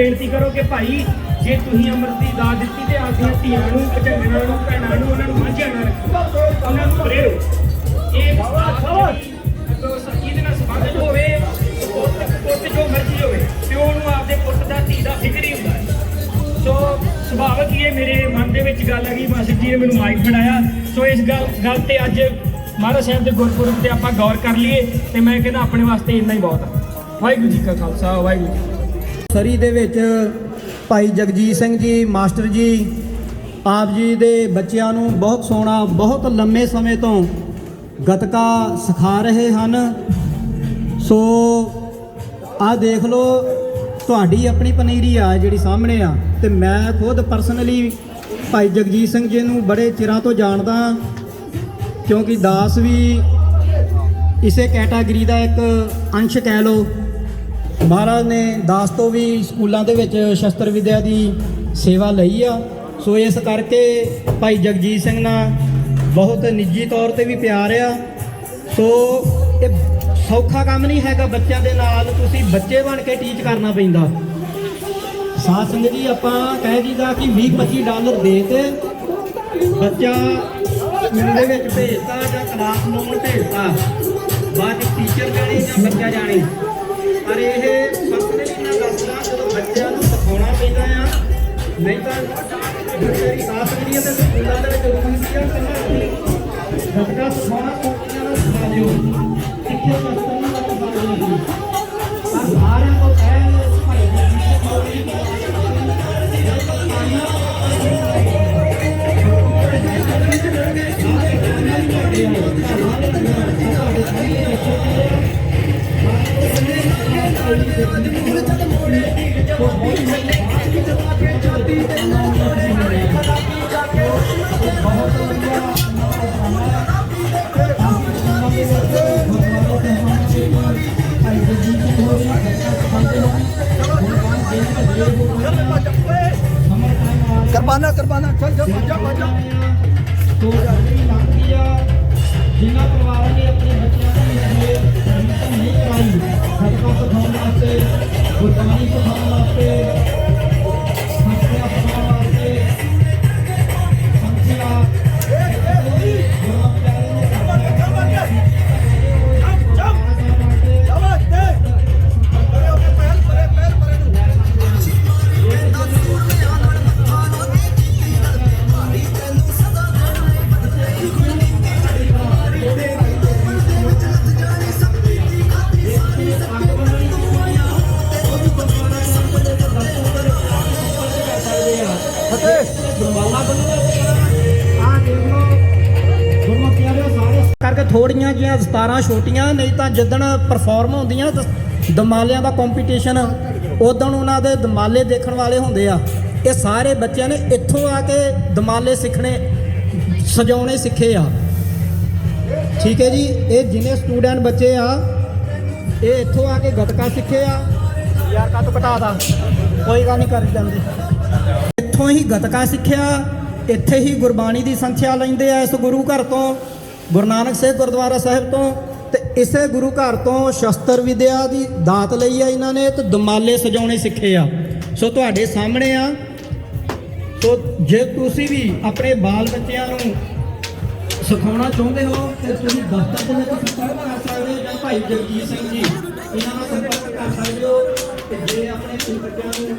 बेनती करो कि भाई जे तुसीं अमृत की दात दित्ती ते आपदियां धीआं नूं भजनां नूं भैणां नूं उन्हां नूं मांझियां ना रखो उन्हां नूं परेओ ਇਹ ਇਹਦੇ ਨਾਲ ਸੰਬੰਧਿਤ ਹੋਵੇ ਪੁੱਤ ਜੋ ਮਰਜ਼ੀ ਹੋਵੇ ਪਿਓ ਨੂੰ ਆਪਦੇ ਪੁੱਤ ਦਾ ਧੀ ਦਾ ਫਿਕਰ ਹੀ ਹੁੰਦਾ ਹੈ। ਸੋ ਸੁਭਾਵਿਕ ਹੀ ਇਹ ਮੇਰੇ ਮਨ ਦੇ ਵਿੱਚ ਗੱਲ ਆ ਗਈ। ਮਾਸਟਰ ਜੀ ਨੇ ਮੈਨੂੰ ਮਾਈਕ ਫੜਾਇਆ। ਸੋ ਇਸ ਗੱਲ ਤੇ ਅੱਜ ਮਹਾਰਾਜ ਸਾਹਿਬ ਦੇ ਗੁਰਪੁਰਬ ਤੇ ਆਪਾਂ ਗੌਰ ਕਰ ਲਈਏ ਤੇ ਮੈਂ ਕਹਿੰਦਾ ਆਪਣੇ ਵਾਸਤੇ ਇੰਨਾ ਹੀ ਬਹੁਤ ਆ। ਵਾਹਿਗੁਰੂ ਜੀ ਕਾ ਖਾਲਸਾ ਵਾਹਿਗੁਰੂ ਜੀ। ਸਰੀ ਦੇ ਵਿੱਚ ਭਾਈ ਜਗਜੀਤ ਸਿੰਘ ਜੀ ਮਾਸਟਰ ਜੀ ਆਪ ਜੀ ਦੇ ਬੱਚਿਆਂ ਨੂੰ ਬਹੁਤ ਸੋਹਣਾ ਬਹੁਤ ਲੰਮੇ ਸਮੇਂ ਤੋਂ ਗਤਕਾ ਸਿਖਾ ਰਹੇ ਹਨ। ਸੋ ਆਹ ਦੇਖ ਲਓ ਤੁਹਾਡੀ ਆਪਣੀ ਪਨੀਰੀ ਆ ਜਿਹੜੀ ਸਾਹਮਣੇ ਆ ਤੇ ਮੈਂ ਖੁਦ ਪਰਸਨਲੀ ਭਾਈ ਜਗਜੀਤ ਸਿੰਘ ਜੀ ਨੂੰ ਬੜੇ ਚਿਰਾਂ ਤੋਂ ਜਾਣਦਾ ਕਿਉਂਕਿ ਦਾਸ ਵੀ ਇਸੇ ਕੈਟਾਗਰੀ ਦਾ ਇੱਕ ਅੰਸ਼ ਕਹਿ ਲਓ। ਮਹਾਰਾਜ ਨੇ ਦਾਸ ਤੋਂ ਵੀ ਸਕੂਲਾਂ ਦੇ ਵਿੱਚ ਸ਼ਸਤਰ ਵਿਦਿਆ ਦੀ ਸੇਵਾ ਲਈ ਆ। ਸੋ ਇਸ ਕਰਕੇ ਭਾਈ ਜਗਜੀਤ ਸਿੰਘ ਨਾਲ ਬਹੁਤ ਨਿੱਜੀ ਤੌਰ ਤੇ ਵੀ ਪਿਆਰ ਆ। ਸੋ ਇਹ ਸੌਖਾ ਕੰਮ ਨਹੀਂ ਹੈਗਾ ਬੱਚਿਆਂ ਦੇ ਨਾਲ ਤੁਸੀਂ ਬੱਚੇ ਬਣ ਕੇ ਟੀਚ ਕਰਨਾ ਪੈਂਦਾ। ਸਾਧ ਸੰਗਤ ਜੀ ਆਪਾਂ ਕਹਿ ਦਈਦਾ ਕਿ $20-25 ਦੇ ਕੇ ਬੱਚਾ ਸਕੂਲ ਦੇ ਵਿੱਚ ਭੇਜਤਾ ਜਾਂ ਕਲਾਸ ਨੂੰ ਭੇਜਤਾ ਬਾਅਦ ਟੀਚਰ ਜਾਣੇ ਜਾਂ ਬੱਚਾ ਜਾਣੇ। ਪਰ ਇਹ ਪਰਸਨਲੀ ਨਾ ਦੱਸਦਾ ਜਦੋਂ ਬੱਚਿਆਂ ਨੂੰ ਸਿਖਾਉਣਾ ਪੈਂਦਾ ਆ। ਨਹੀਂ ਤਾਂ ਜਿਹੜੀ ਸਾਧ ਸੰਗਤ ਤੇ ਸਕੂਲਾਂ ਦੇ ਵਿੱਚ ਹੁੰਦੀ ਆ ਗਤਕਾ ਸਿਖਾਉਣਾ ਕੋਟੀਆਂ ਨੂੰ ਸਿਖਾ ਦਿਓ ਸਿੱਖਿਆ ਸ਼ਸਤਰ ਨੂੰ ਸਿਖਾ ਦਿਓ। ਪਰ ਸਾਰਿਆਂ ਤੋਂ ਪਹਿਲੇ ਭਾਈ करवाना चल चल मजा मजा तो जिन्ना परिवार ने अपने बच्चों को नहीं कराई गतका सिखाने वास्ते गुरबाणी सिखाने वास्ते ਕਰਕੇ ਥੋੜੀਆਂ ਜਿਹੀਆਂ 17 ਛੋਟੀਆਂ ਨਹੀਂ ਤਾਂ ਜਿੱਦਣ ਪਰਫਾਰਮ ਹੁੰਦੀਆਂ ਦਮਾਲਿਆਂ ਦਾ ਕੰਪੀਟੀਸ਼ਨ ਉਦੋਂ ਉਹਨਾਂ ਦੇ ਦਮਾਲੇ ਦੇਖਣ ਵਾਲੇ ਹੁੰਦੇ ਆ। ਇਹ ਸਾਰੇ ਬੱਚਿਆਂ ਨੇ ਇੱਥੋਂ ਆ ਕੇ ਦਮਾਲੇ ਸਿੱਖਣੇ ਸਜਾਉਣੇ ਸਿੱਖੇ ਆ। ਠੀਕ ਹੈ ਜੀ। ਇਹ ਜਿੰਨੇ ਸਟੂਡੈਂਟ ਬੱਚੇ ਆ ਇਹ ਇੱਥੋਂ ਆ ਕੇ ਗਤਕਾ ਸਿੱਖੇ ਆ। ਯਾਰ ਕੱਟ ਘਟਾ ਦਾ ਕੋਈ ਗੱਲ ਨਹੀਂ ਕਰ ਜਾਂਦੇ। ਇੱਥੋਂ ਹੀ ਗਤਕਾ ਸਿੱਖਿਆ ਇੱਥੇ ਹੀ ਗੁਰਬਾਣੀ ਦੀ ਸੰਥਿਆ ਲੈਂਦੇ ਆ ਇਸ ਗੁਰੂ ਘਰ ਤੋਂ ਗੁਰੂ ਨਾਨਕ ਸਾਹਿਬ ਗੁਰਦੁਆਰਾ ਸਾਹਿਬ ਤੋਂ ਤੇ ਇਸੇ ਗੁਰੂ ਘਰ ਤੋਂ ਸ਼ਸਤਰ ਵਿਦਿਆ ਦੀ ਦਾਤ ਲਈ ਆ ਇਹਨਾਂ ਨੇ ਤੇ ਦਮਾਲੇ ਸਜਾਉਣੇ ਸਿੱਖੇ ਆ। ਸੋ ਤੁਹਾਡੇ ਸਾਹਮਣੇ ਆ। ਸੋ ਜੇ ਤੁਸੀਂ ਵੀ ਆਪਣੇ ਬਾਲ ਬੱਚਿਆਂ ਨੂੰ ਸਿਖਾਉਣਾ ਚਾਹੁੰਦੇ ਹੋ ਤੇ ਤੁਸੀਂ ਦਫ਼ਤਰ ਦੇ ਵਿੱਚ ਸੰਪਰਕ ਕਰ ਸਕਦੇ ਹੋ ਜਾਂ ਭਾਈ ਜਗਜੀਤ ਸਿੰਘ ਜੀ ਇਹਨਾਂ ਨਾਲ ਸੰਪਰਕ ਕਰ ਸਕਦੇ ਹੋ। ਤੇ ਜੇ ਆਪਣੇ ਬੱਚਿਆਂ ਨੂੰ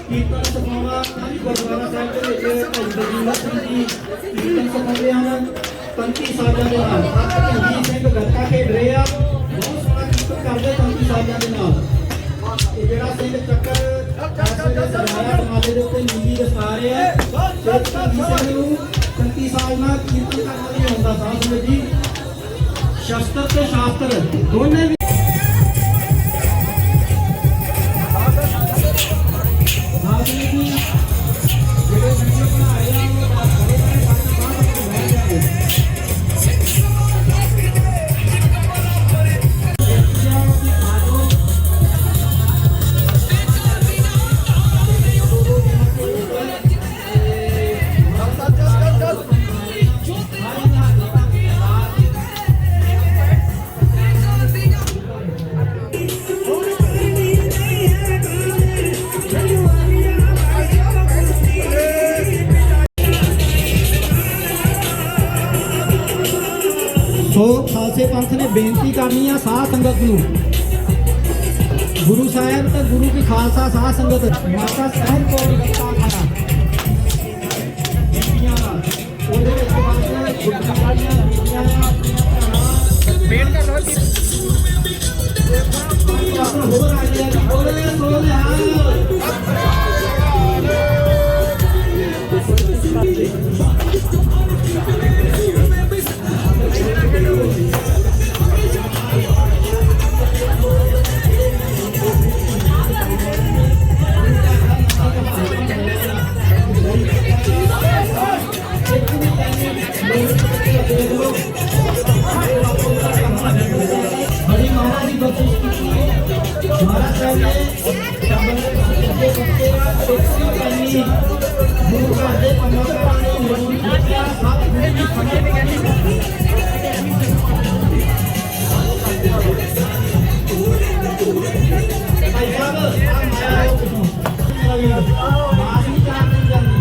ਕੀਰਤਨ ਸਿਖਾਉਣਾ ਤਾਂ ਵੀ ਗੁਰਦੁਆਰਾ ਸਾਹਿਬ ਦੇ ਵਿੱਚ ਭਾਈ ਜਗਜੀਤ ਸਿੰਘ ਜੀ ਕੀਰਤਨ ਸਿਖਾਉਂਦੇ ਹਨ 35 ਸਾਲਾਂ ਦੇ ਨਾਲ। ਜਗਜੀਤ ਸਿੰਘ ਗਤਕਾ ਖੇਡ ਰਹੇ ਆ ਬਹੁਤ ਸੋਹਣਾ ਕੀਰਤਨ ਕਰਦੇ 35 ਸਾਲਾਂ ਦੇ ਨਾਲ। ਇਹ ਜਿਹੜਾ ਸਿੰਘ ਚੱਕਰ ਸਰਵਾਇਆ ਮਾਲੇ ਦੇ ਉੱਤੇ ਨੀਲੀ ਰਸਾ ਰਿਹਾ ਹੈ ਤੇ ਕਿਸੇ ਨੂੰ 35 ਸਾਲ ਨਾਲ ਕੀਰਤਨ ਕਰਨਾ ਨਹੀਂ ਆਉਂਦਾ। ਸਾਧ ਸੰਗਤ ਜੀ ਸ਼ਸਤਰ ਤੇ ਸ਼ਾਸਤਰ ਦੋਨੇ ਸੋ ਖਾਲਸੇ ਪੰਥ ਨੇ ਬੇਨਤੀ ਕਰਨੀ ਆ ਸਾਧ ਸੰਗਤ ਨੂੰ, ਗੁਰੂ ਸਾਹਿਬ ਤੇ ਗੁਰੂ ਕੀ ਖਾਲਸਾ ਸਾਧ ਸੰਗਤ ਮਾਤਾ ਸਾਹਿਬ ਕੋਲ ਗੱਤਾ ਖਾਣਾ ਬੀਬੀਆਂ ਦਾ ਉਹਦੇ ਵਿੱਚ ਬਾਅਦ ਗੁਰਦੁਆਰੀਆਂ ਬੀਬੀਆਂ ਵੇਟ ਕਰ ਲਓ ਜੀ। ਹੋਰ ਆ ਗਿਆ ਬੋਲੇ ਬੋਲੇ हरी महाराज की बख्शिश की महाराज साहब ने शब्द के बच्चे करनी गुरु घर दे पंडितां ने मौजूद किया सब गुरु की फतेह कहनी भाई साहब मारी चार दिन जानी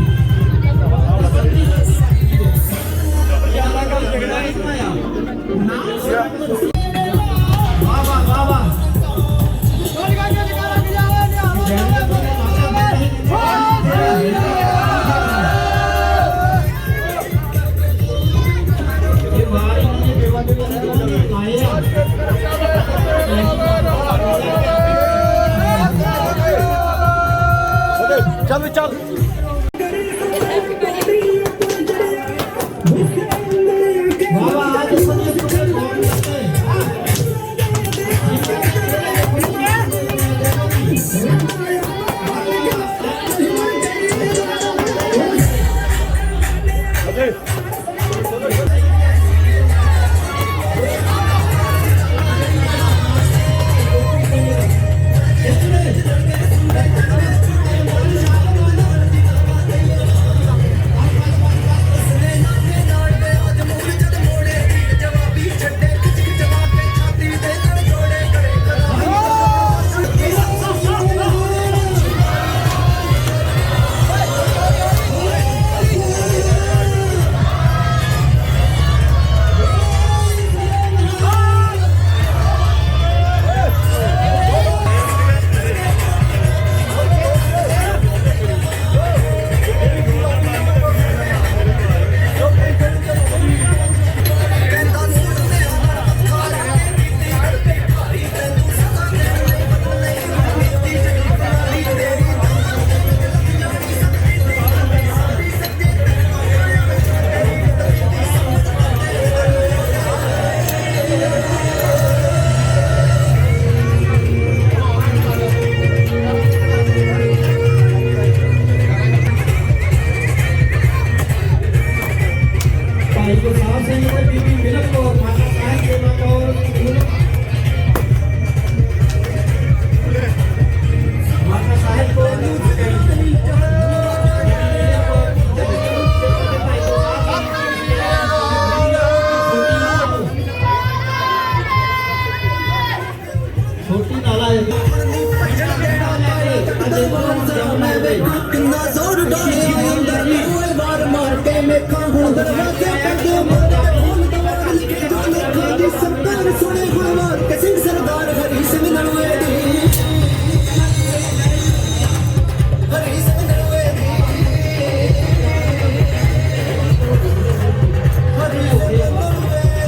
ज्यादा कल झगड़ा नहीं पाया बाबा बाबा ये बाहर इन्होंने बेवा चल चल बाबा आज सभी को कौन करते हैं भाई को साहब से ये बीबी मिलन को माता साहब के माता और माता साहब को छोटी नाला है किन्ना जोर डाले अंदर कोई बार मार के मैं खाऊं दरवाजे पे मोदी सरकार सुने हमार के सिंह सरदार हरी सिंह नरवेदी हरी सिंह नरवेदी हरी सिंह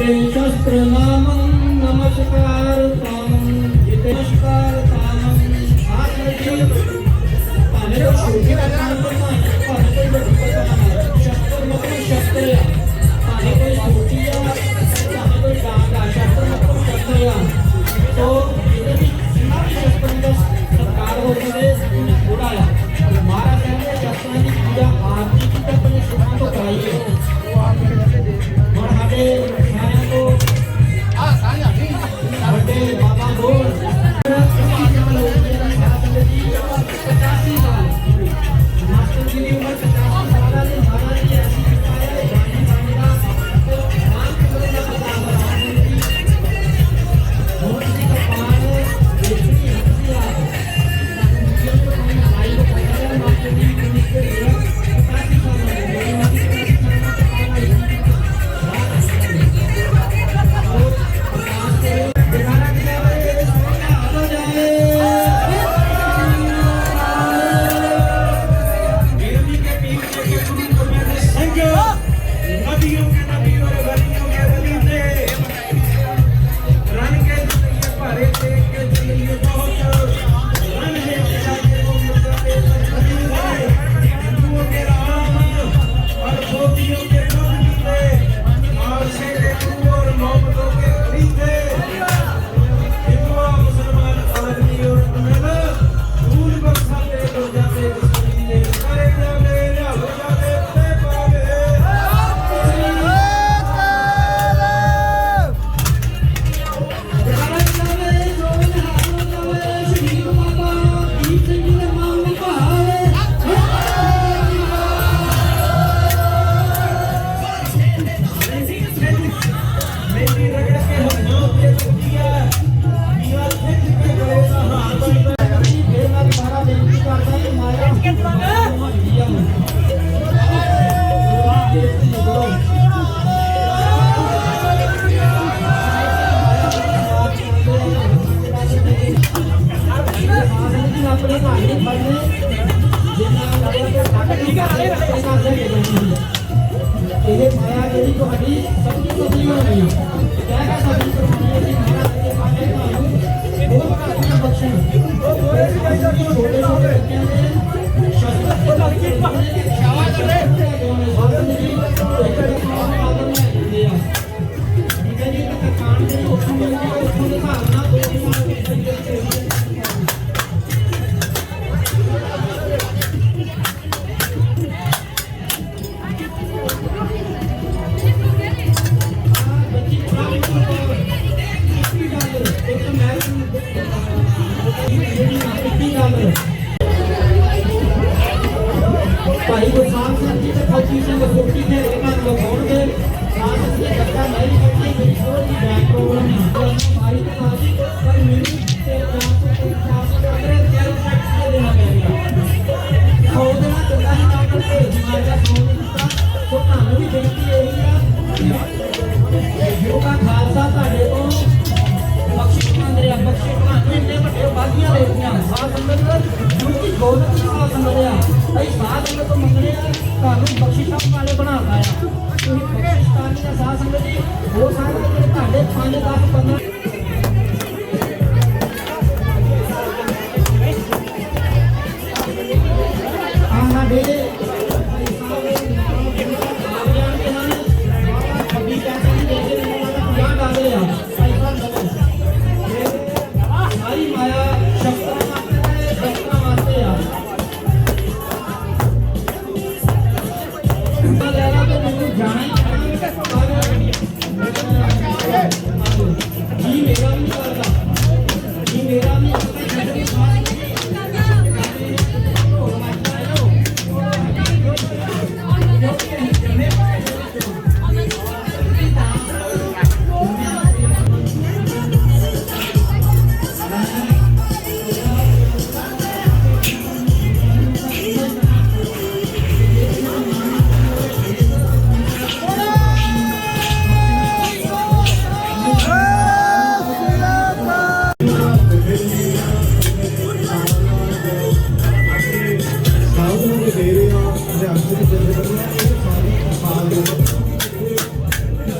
जिते शस्त्र नामं नमस्कार तामं जिते नमस्कार तामं भावे को छोटी का काम करना भावे कोई बड़ी का काम शस्त्र मतलब शस्त्र भावे कोई छोटी या भावे कोई डांगा शस्त्र मतलब शस्त्र तो ये भी शस्त्र का सरकार हो गए थोड़ा या हमारा कहने शस्त्र की पूजा आरती की तो अपने शुरू तो कराइए और हमें सारे को बड़े बाबा बोल 85 साल मास्टर जी की उम्र 85 साल है महाराज जी ऐसी किताब है गाने गाने तो नाम के बड़े का पता बहुत सी कपाल इतनी हंसी आ भाई को पता है मास्टर जी की उम्र 85 साल है नदियों के नदी और गलियों के गली थे रन के चलिए भरे देख के चलिए बहुत रन है जाके वो मुद्दे हिंदुओं के राम और गोपियों के कवि थे और शेरे गुरु और मोहम्मदों के अली थे हिंदुआ मुसलमान आदमी और अमेला भूल बख्शा के तो जाते करे जावे हो जावे अपने कहानी पढ़ने ये माया ਜਿਹੜੀ ਤੁਹਾਡੀ ਸਭ ਤੋਂ ਵੱਡੀ ਹੋਣੀ ਹੈ ਕਹਿਗਾ ਸਾਡੀ ਕਰਮਾਨੀ ਅਸੀਂ ਮਹਾਰਾਜ ਦੇ ਪਾਸੇ ਤੁਹਾਨੂੰ ਬਹੁਤ ਘਾਟੀਆਂ ਬਖਸ਼ਣ ਛੋਟੇ ਛੋਟੇ ਬੱਚਿਆਂ ਦੇ ਸ਼ਸਤਰ ਤੇ ਲੜਕੀ ਸ਼ਾਬਾਸ਼ ਚਲੇ ਠੀਕ ਹੈ ਜੀ ਤਾਂ ਕਾਨ ਦੇ ਉੱਥੋਂ ਦੇ ਹਿਸਾਬ ਨਾਲ ਦੋ ਭਾਈ ਗੁਰਸਾਨ ਸਿੰਘ ਜੀ ਤੇ ਫੌਜੀ ਸਿੰਘ ਸੋਟੀ ਦੇ ਇਹਨਾਂ ਨੂੰ ਲਗਾਉਣਗੇ ਸਾਥ ਅਸੀਂ ਧੱਕਾ ਨਹੀਂ ਕਰਨੀ ਮੇਰੀ ਕੋਈ ਵੀ ਬੈਕ ਪ੍ਰੋਬਲਮ ਨਹੀਂ ਮਾਰੀ ਤੇ ਸਾਥੀ ਪਰ ਮੈਨੂੰ ਤੇ ਕੋਈ ਖਾਸ ਕਰੇ ਤੇਰੇ ਟੈਕਸ ਦੇ ਦੇਣਾ ਪੈਗਾ ਸੌ ਦੇਣਾ ਚੰਗਾ ਹੀ ਕੰਮ ਕਰਕੇ ਮਾਰਦਾ ਸੌ ਨਹੀਂ ਦਿੱਤਾ ਸੋ ਤੁਹਾਨੂੰ ਵੀ ਬੇਨਤੀ ਇਹੀ ਆ ਜੋ ਕਾ ਖਾਲਸਾ ਤੁਹਾਡੇ ਤੋਂ ਬਖਸ਼ਿਸ਼ ਮੰਗ ਰਿਹਾ ਬਖਸ਼ਿਸ਼ ਤੁਹਾਨੂੰ ਇੰਨੇ ਵੱਡੇ ਵਾਦੀਆਂ ਦੇ ਦਿੱਤੀਆਂ ਸਾਧ ਸੰਗਤ ਕਿਉਂਕਿ ਗੌਰਵ ਨਾਲ ਸੰਗਰਿਆ ਭਾਈ ਸਾਧ ਸੰਗਤ ਤੋਂ ਮੰਗਣੇ ਆ ਤੁਹਾਨੂੰ ਬਖਸ਼ਿਸ਼ਾਂ ਵਾਲੇ ਬਣਾਤਾ ਆ ਤੁਸੀਂ ਬਖਸ਼ਿਸ਼ ਕਰਨੀ ਆ ਸਾਧ ਸੰਗਤ ਜੀ ਹੋ ਸਕਦਾ ਕਿ ਤੁਹਾਡੇ 5 10 15 ਆਹ ਦੇ ਅਭੀ ਪੈਸੇ ਨਹੀਂ ਦੇ ਕੇ ਯਾਦ ਆ ਗਏ ਆ ਪੈਸਾ ਦਵੇ ਸਾਰੀ ਮਾਇਆ ਸ਼ਕਤਾਂ ਵਾਸਤੇ ਆ ਲੈਣਾ ਤੇ ਮੈਨੂੰ ਜਾਣਾ ਹੀ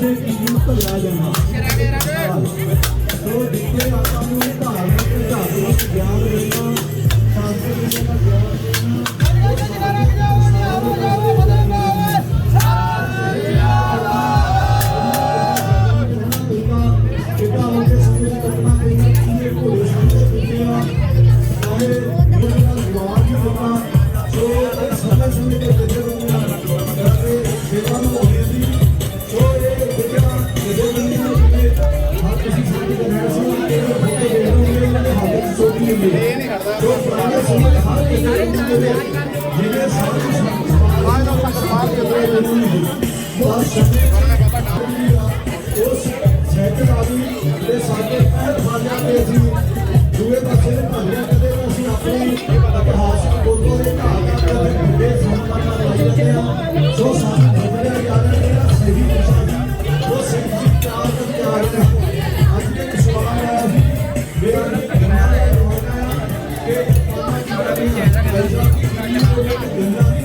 ਉਸੇ ਚੀਜ਼ ਨੂੰ ਭੁੱਲਿਆ ਜਾਣਾ ਸੋ ਜਿੱਥੇ ਆਪਾਂ ਨੂੰ ਧਾਰਮਿਕ ਅਧਿਆਤਮਿਕ ਗਿਆਨ ਮਿਲਣਾ ਸ਼ਾਸਤਰ ਵਿਸ਼ੇ ਦਾ ਗਿਆਨ ਮਿਲਣਾ ਕਿੱਦਾਂ ਹੋ ਕੇ ਸਮੇਂ ਦੀ ਕਲਪਨਾ ਕਰੀਏ ਕਿਵੇਂ ਭੋਲੇ ਸਮੇਂ ਕੀਤੇ ਆ ਚਾਹੇ ਉਹਨਾਂ ਦਾ ਜਵਾਬ ਹੀ ਹੋਣਾ ਸੋ ਸਮੇਂ ਸਮੇਂ ਤੇ ਜਦੋ ਸੇਵਾ ਨੂੰ ਹੋਣੀ ਸੀ ਸੋ ਇਹ ਜਿਹੜਾ ਜਦੋਂਬੰਦੀਆਂ ਨੇ ਹਰ ਕਿਸੇ ਸਾਡੀ ਗ੍ਰਹਿ ਸੀ ਕਿ ਉਹ ਫੋਟੋ ਦੇ ਰਹੇ ਉਹਨਾਂ ਦੇ ਹੱਥ ਵਿੱਚ ਛੋਟੀ ਹੁੰਦੀ ਹੈ ਸੋ ਪੁਰਾਣੇ ਸਮੇਂ ਦੇ ਹਰ ਕਿਸੇ ਦੇ ਜਿਹੜੇ ਸਾਰੇ ਸਮਾਜ ਦਾ ਸਰਕਾਰ ਦੇ ਰਹੇ ਨੇ ਬਸ ਉਸ ਸੈਕਟਰ ਆਦਿ ਦੇ ਸਾਡੇ ਪਹਿਲ ਖਾਲਿਆਂ ਤੇ ਅਸੀਂ ਦੂਏ ਪਾਸੇ ਦੇ ਭਾਲਿਆਂ ਕਦੇ ਅਸੀਂ ਆਪਣੇ ਇਤਿਹਾਸਕ ਗੁਰਦੁਆਰੇ ਘਾਟ ਦੇ ਵੱਡੇ ਸੰਸਥਾਨਾਂ ਦੇ ਜਾਂਦੇ ਹਾਂ ਸੋ ਸਾਨੂੰ ਬਦਲਿਆ ਯਾਦ ਹੈ ਜਿਹੜਾ ਸਹੀ ਦਿਸ਼ਾ ਉਹ ਸਹੀ ਚਾਲ ਦਾ ਤਿਆਰ ਹੈ ਅੱਜ ਦੇ ਸਵਾਲ ਆਇਆ ਸੀ ਮੇਰਾ ਗੰਨਾ ਦਾ ਰੋਣਾ ਹੈ ਕਿ ਪਾਪਾ ਜੀ ਦਾ ਵੀ ਪੈਸਾ ਗੰਨਾ ਵੀ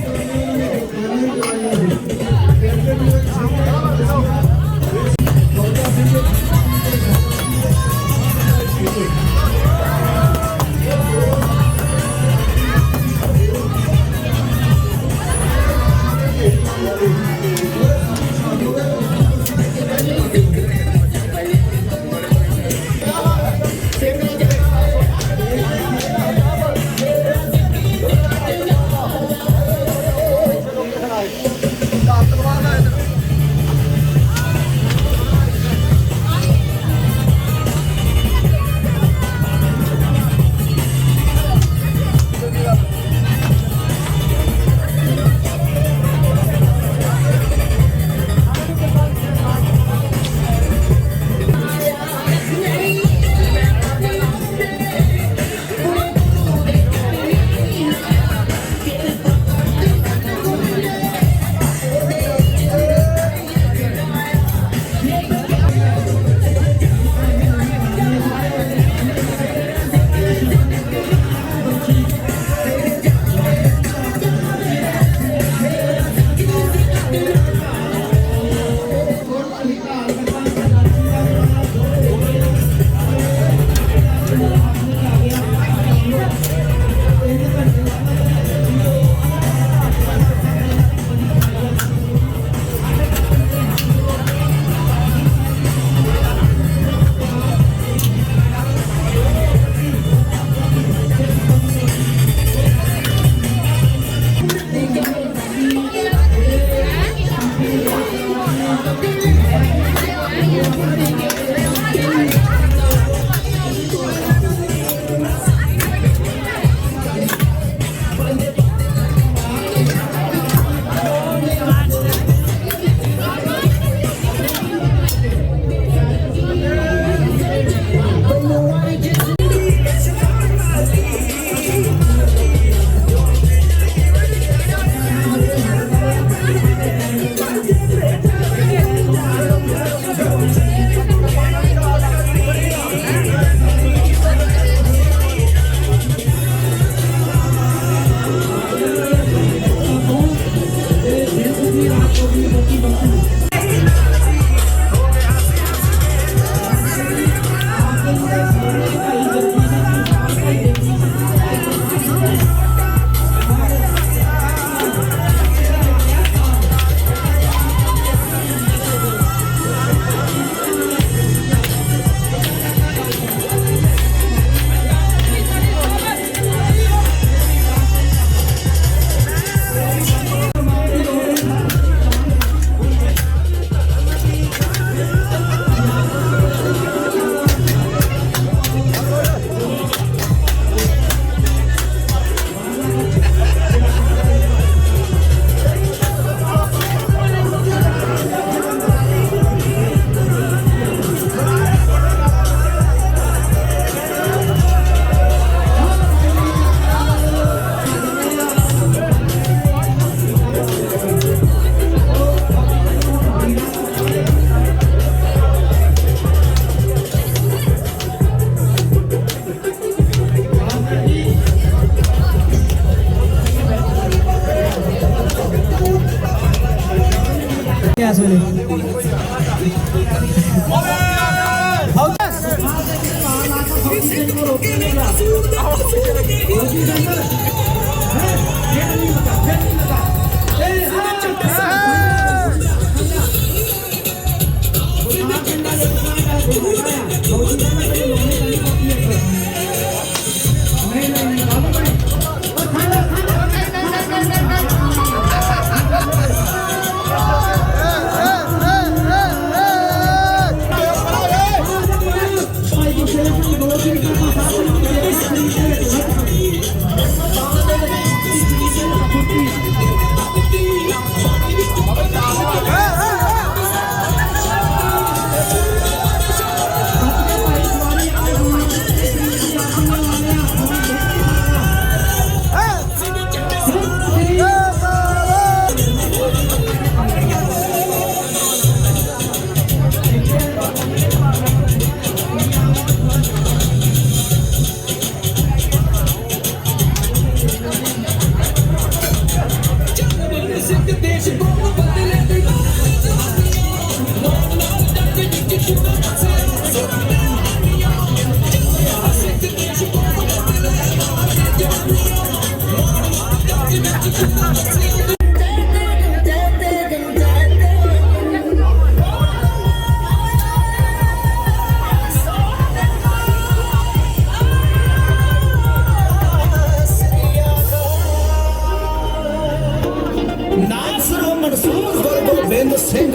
ਨਾਸਰੋ ਮਨਸੂਰ ਗੁਰ ਗੋਬਿੰਦ ਸਿੰਘ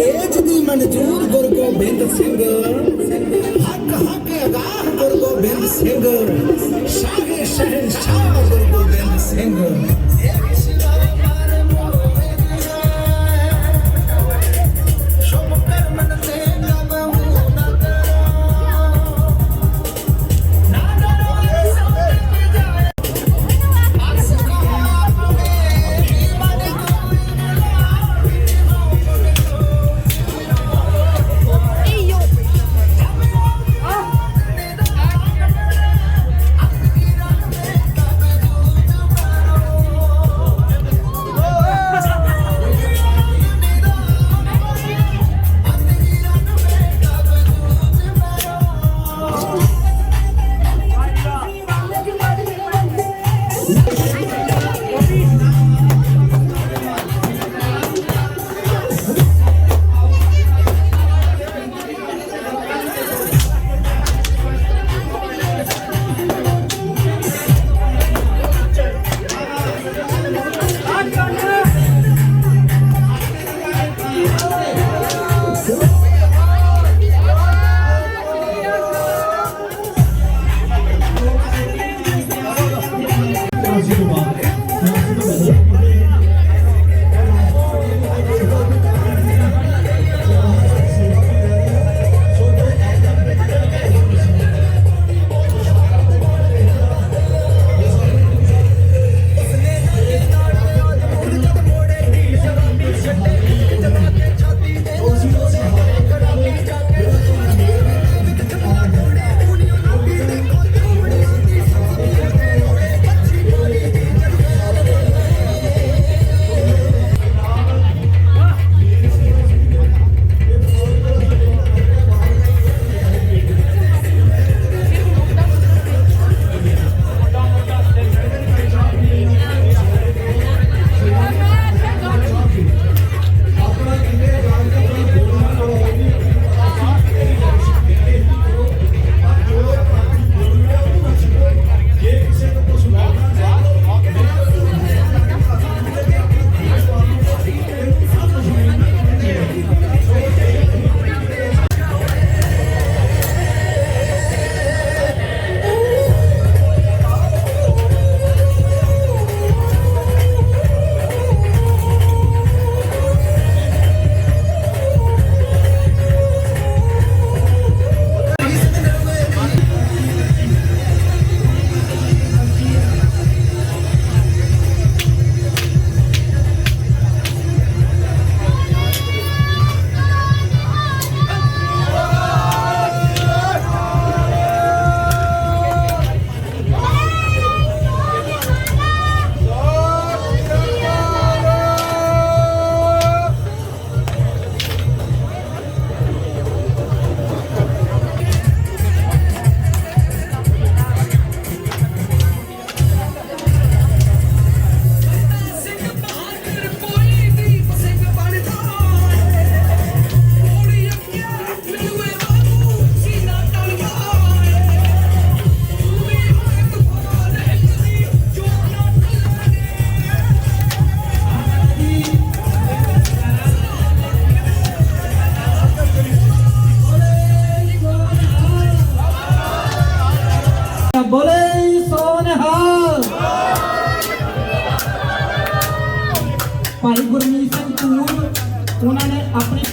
ਏਜ ਦੀ ਮਨਜੂਰ ਗੁਰ ਗੋਬਿੰਦ ਸਿੰਘ ਹੱਕ ਹੱਕ ਅਗਾਹ ਗੁਰ ਗੋਬਿੰਦ ਸਿੰਘ ਸ਼ਾਹ ਸ਼ਹਿਨਸ਼ਾਹ ਗੁਰ ਗੋਬਿੰਦ ਸਿੰਘ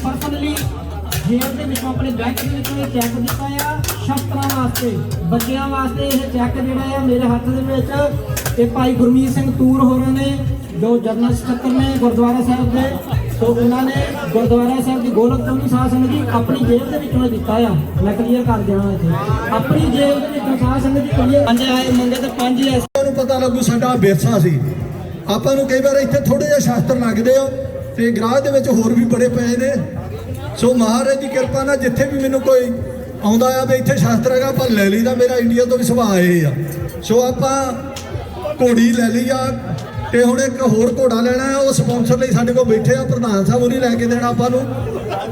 ਪਰਸਨਲੀ ਜੇਬ ਦੇ ਵਿੱਚੋਂ ਆਪਣੇ ਬੈਂਕ ਦੇ ਵਿੱਚੋਂ ਇਹ ਚੈੱਕ ਦਿੱਤਾ ਆ ਸ਼ਸਤਰਾਂ ਵਾਸਤੇ, ਬੱਚਿਆਂ ਵਾਸਤੇ। ਇਹ ਚੈੱਕ ਜਿਹੜਾ ਆ ਮੇਰੇ ਹੱਥ ਦੇ ਵਿੱਚ ਇਹ ਭਾਈ ਗੁਰਮੀਤ ਸਿੰਘ ਤੂਰ ਹੋਰਾਂ ਨੇ, ਜੋ ਜਨਰਲ ਸਕੱਤਰ ਨੇ ਗੁਰਦੁਆਰਾ ਸਾਹਿਬ ਦੇ, ਸੋ ਉਹਨਾਂ ਨੇ ਗੁਰਦੁਆਰਾ ਸਾਹਿਬ ਦੀ ਗੋਲਕ ਚੌਂਕੀ ਸਾਧ ਸੰਗਤ ਜੀ ਆਪਣੀ ਜੇਬ ਦੇ ਵਿੱਚੋਂ ਦਿੱਤਾ ਆ। ਮੈਂ ਕਲੀਅਰ ਕਰ ਦੇਣਾ ਇੱਥੇ, ਆਪਣੀ ਜੇਬ ਦੇ ਵਿੱਚੋਂ ਸਾਧ ਸੰਗਤ ਜੀ ਕਲੀਅਰ। 5 ਆਏ ਮੰਗੇ ਤੇ 5 ਹੀ ਐਸੇ ਨੂੰ ਪਤਾ ਲੱਗੂ ਸਾਡਾ ਵਿਰਸਾ ਸੀ। ਆਪਾਂ ਨੂੰ ਕਈ ਵਾਰ ਇੱਥੇ ਥੋੜੇ ਜਿਹੇ ਸ਼ਾਸਤਰ ਲੱਗਦੇ ਆ ਤੇ ਗ੍ਰਾਹ ਦੇ ਵਿੱਚ ਹੋਰ ਵੀ ਬੜੇ ਪਏ ਨੇ। ਸੋ ਮਹਾਰਾਜ ਦੀ ਕਿਰਪਾ ਨਾਲ ਜਿੱਥੇ ਵੀ ਮੈਨੂੰ ਕੋਈ ਆਉਂਦਾ ਆ ਵੀ ਇੱਥੇ ਸ਼ਾਸਤਰ ਹੈਗਾ ਆਪਾਂ ਲੈ ਲਈਦਾ। ਮੇਰਾ ਇੰਡੀਆ ਤੋਂ ਵੀ ਸੁਭਾਅ ਇਹ ਆ। ਸੋ ਆਪਾਂ ਘੋੜੀ ਲੈ ਲਈ ਆ ਤੇ ਹੁਣ ਇੱਕ ਹੋਰ ਘੋੜਾ ਲੈਣਾ ਹੈ। ਉਹ ਸਪਾਂਸਰ ਲਈ ਸਾਡੇ ਕੋਲ ਬੈਠੇ ਆ, ਪ੍ਰਧਾਨ ਸਾਹਿਬ ਉਹਨੇ ਲੈ ਕੇ ਦੇਣਾ ਆਪਾਂ ਨੂੰ।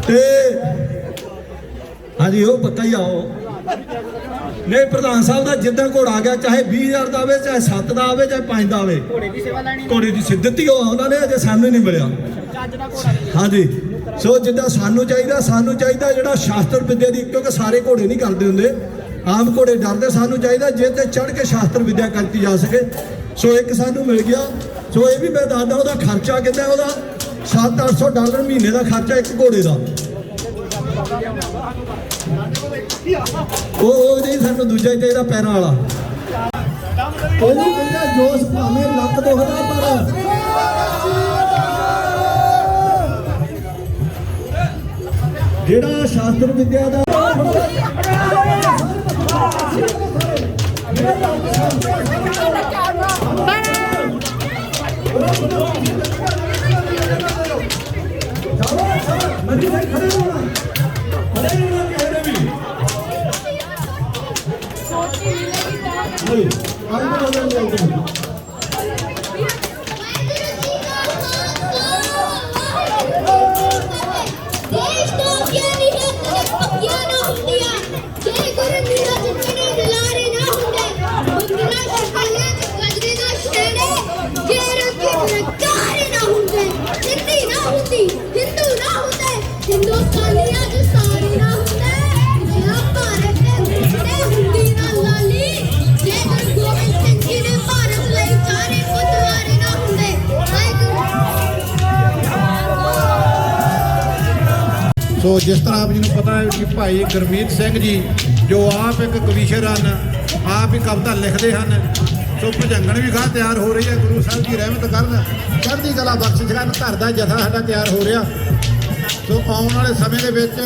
ਤੇ ਹਾਂਜੀ ਉਹ ਪਤਾ ਹੀ ਆ ਉਹ ਨਹੀਂ ਪ੍ਰਧਾਨ ਸਾਹਿਬ ਦਾ ਜਿੱਦਾਂ ਘੋੜਾ ਆ ਗਿਆ, ਚਾਹੇ 20,000 ਦਾ ਆਵੇ, ਚਾਹੇ 7 ਦਾ ਆਵੇ, ਚਾਹੇ 5 ਦਾ ਆਵੇ, ਘੋੜੇ ਦੀ ਸੇਵਾ ਲੈਣੀ, ਘੋੜੇ ਦੀ ਸਿੱਧਤੀ ਉਹਨਾਂ ਨੇ ਅਜੇ ਸਾਨੂੰ ਨਹੀਂ ਮਿਲਿਆ। ਹਾਂਜੀ ਸੋ ਜਿੱਦਾਂ ਸਾਨੂੰ ਚਾਹੀਦਾ ਜਿਹੜਾ ਸ਼ਾਸਤਰ ਵਿਦਿਆ ਦੀ, ਕਿਉਂਕਿ ਸਾਰੇ ਘੋੜੇ ਨਹੀਂ ਕਰਦੇ ਹੁੰਦੇ, ਆਮ ਘੋੜੇ ਡਰਦੇ। ਸਾਨੂੰ ਚਾਹੀਦਾ ਜੇ ਤੇ ਚੜ੍ਹ ਕੇ ਸ਼ਾਸਤਰ ਵਿਦਿਆ ਕਰਤੀ ਜਾ ਸਕੇ। ਸੋ ਇੱਕ ਸਾਨੂੰ ਮਿਲ ਗਿਆ। ਸੋ ਇਹ ਵੀ ਮੈਂ ਦੱਸਦਾ ਉਹਦਾ ਖਰਚਾ ਕਿੰਨਾ, ਉਹਦਾ $700-800 ਮਹੀਨੇ ਦਾ ਖਰਚਾ ਇੱਕ ਘੋੜੇ ਦਾ। ਉਹ ਨਹੀਂ ਸਾਨੂੰ ਦੂਜਾ ਚਾਹੀਦਾ ਪੈਰਾਂ ਵਾਲਾ। ਉਹਨੂੰ ਕਹਿੰਦਾ ਜੋਸ਼ ਭਾਵੇਂ ਲੱਕ ਦੁਖਦਾ ਪਰ ਜਿਹੜਾ ਸ਼ਾਸਤਰ ਵਿਦਿਆ ਦਾ ਸੋ ਜਿਸ ਤਰ੍ਹਾਂ ਆਪ ਜੀ ਨੂੰ ਪਤਾ ਹੈ ਕਿ ਭਾਈ ਗੁਰਮੀਤ ਸਿੰਘ ਜੀ ਜੋ ਆਪ ਇੱਕ ਕਵੀਸ਼ਰ ਹਨ, ਆਪ ਹੀ ਕਵਿਤਾ ਲਿਖਦੇ ਹਨ। ਸੋ ਭਜੰਗਣ ਵੀ ਗਾਹ ਤਿਆਰ ਹੋ ਰਹੀ ਹੈ। ਗੁਰੂ ਸਾਹਿਬ ਜੀ ਰਹਿਮਤ ਕਰਨ, ਚੜ੍ਹਦੀ ਕਲਾ ਬਖਸ਼ਿਸ਼ ਕਰਨ। ਘਰ ਦਾ ਜਥਾ ਸਾਡਾ ਤਿਆਰ ਹੋ ਰਿਹਾ। ਸੋ ਆਉਣ ਵਾਲੇ ਸਮੇਂ ਦੇ ਵਿੱਚ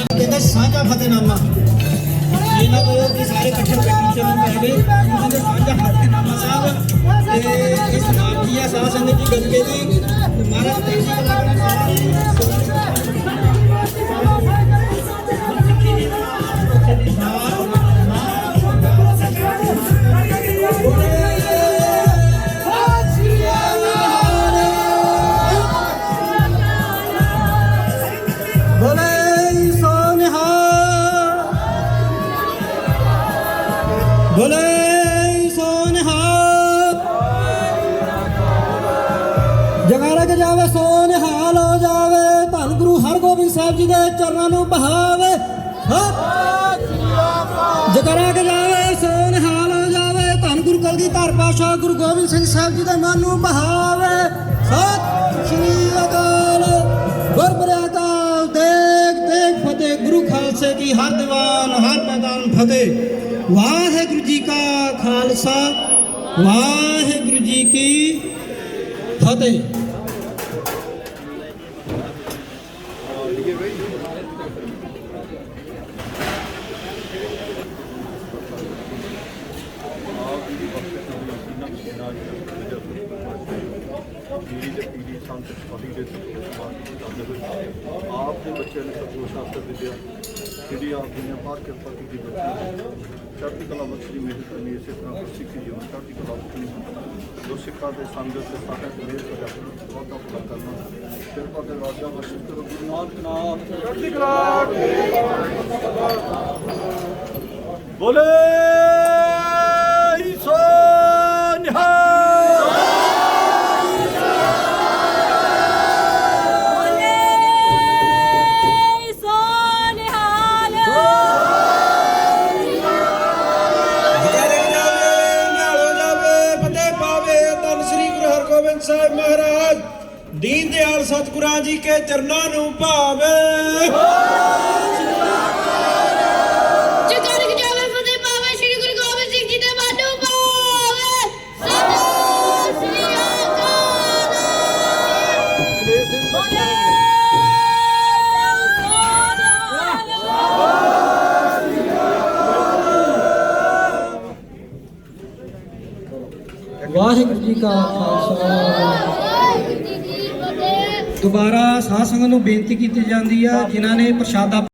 ਕਹਿੰਦਾ ਸਾਂਝਾ ਫਤਿਹਨਾਮਾ, ਇਹਨਾਂ ਕੋਲ ਕਿ ਸਾਰੇ ਇਕੱਠੇ ਹੋ ਕੇ ਟੀਚਰ ਨੂੰ ਕਹਿੰਦੇ ਉਹਨਾਂ ਦੇ ਸਾਂਝਾ ਫਤਿਹਨਾਮਾ ਸਾਹਿਬ। ਤੇ ਇਸ ਨਾਮ ਕੀ ਆ ਸਾਧ ਸੰਗਤ ਜੀ ਗੱਗੇ ਦੀ ਮਹਾਰਾਜ ਤੇਜੀ ਕਲਾਕਾਰ ਜਗਾਰਾ ਕੇ ਜਾਵੇ ਸੋ ਨਿਹਾਲ ਹੋ ਜਾਵੇ। ਧੰਨ ਗੁਰੂ ਹਰਗੋਬਿੰਦ ਸਾਹਿਬ ਜੀ ਦੇ ਚਰਨਾਂ ਨੂੰ ਬਹਾਵੇ। ਜਗਾਰਾ ਕੇ ਜਾਵੇ ਸੋ ਨਿਹਾਲ ਹੋ ਜਾਵੇ। ਧੰਨ ਗੁਰੂ ਕਲਗੀਧਰ ਪਾਤਸ਼ਾਹ ਗੁਰੂ ਗੋਬਿੰਦ ਸਿੰਘ ਸਾਹਿਬ ਜੀ ਦੇ ਮਨ ਨੂੰ ਬਹਾਵੇ। ਸਤਿ ਸ਼੍ਰੀ ਅਕਾਲ। ਗੁਰਬੁਰੇ ਅਕਾਲ। ਦੇਖ ਦੇਖ ਫਤਿਹ। ਗੁਰੂ ਖਾਲਸੇ ਕੀ ਹਰ ਦੀਵਾਨ ਹਰ ਮੈਦਾਨ ਫਤਿਹ। ਵਾਹਿਗੁਰੂ ਜੀ ਕਾ ਖਾਲਸਾ ਵਾਹਿਗੁਰੂ ਜੀ ਕੀ ਫਤਿਹ। ਆਪ ਦੇ ਬੱਚਿਆਂ ਨੇ ਸਤਿਗੁਰੂ ਸ਼ਾਸਤਰ ਵਿਦਿਆ ਜਿਹੜੀ ਆਪ ਜੀ ਨੇ ਪਾਰ ਕਿਰਪਾ ਕੀਤੀ ਚੜ੍ਹਦੀ ਕਲਾ ਬਖਸ਼ੀ ਮਿਹਰ ਕਰਨੀ। ਇਸੇ ਤਰ੍ਹਾਂ ਸਿੱਖੀ ਜੀਵਨ ਚੜ੍ਹਦੀ ਕਲਾ ਬਖਸ਼ਣੀ। ਜੋ ਸਿੱਖਾਂ ਦੇ ਸੰਗਤ ਦੇ ਸਾਥਾਂ ਦੇ ਮੇਲ ਸਜਾ ਬਹੁਤਾ ਭਲਾ ਕਰਨਾ। ਕਿਰਪਾ ਦੇ ਰਾਜਾ ਬਖਸ਼ਿਸ਼ ਕਰੋ। ਗੁਰੂ ਨਾਨਕ ਨਾਮ ਚੜ੍ਹਦੀ ਕਲਾ। ਬੋਲੇ ਸੋ ਨਿਹਾਲ। ਸਾਹਿਬ ਮਹਾਰਾਜ ਦੀਨ ਦਿਆਲ ਸਾਹਿਬ ਸਤਿਗੁਰਾਂ ਜੀ ਕੇ ਚਰਨਾਂ ਨੂੰ ਭਾਵੇ। ਜਗਾਰਕ ਜਾਵੇ ਫਤਿਹ ਪਾਵੇ ਸ੍ਰੀ ਗੁਰੂ ਗੋਬਿੰਦ ਸਿੰਘ ਜੀ ਦੇ ਬਾਣੋਂ ਪਾਵੇ। ਸਤਿ ਸ੍ਰੀ ਅਕਾਲ। ਵਾਹਿਗੁਰੂ ਜੀ ਕਾ ਖਾਲਸਾ। ਵਾਹਿਗੁਰੂ ਜੀ ਕੀ ਫਤਿਹ। ਦੁਬਾਰਾ ਸਾਧ ਸੰਗਤ ਨੂੰ ਬੇਨਤੀ ਕੀਤੀ ਜਾਂਦੀ ਆ ਜਿਨ੍ਹਾਂ ਨੇ ਪ੍ਰਸ਼ਾਦਾ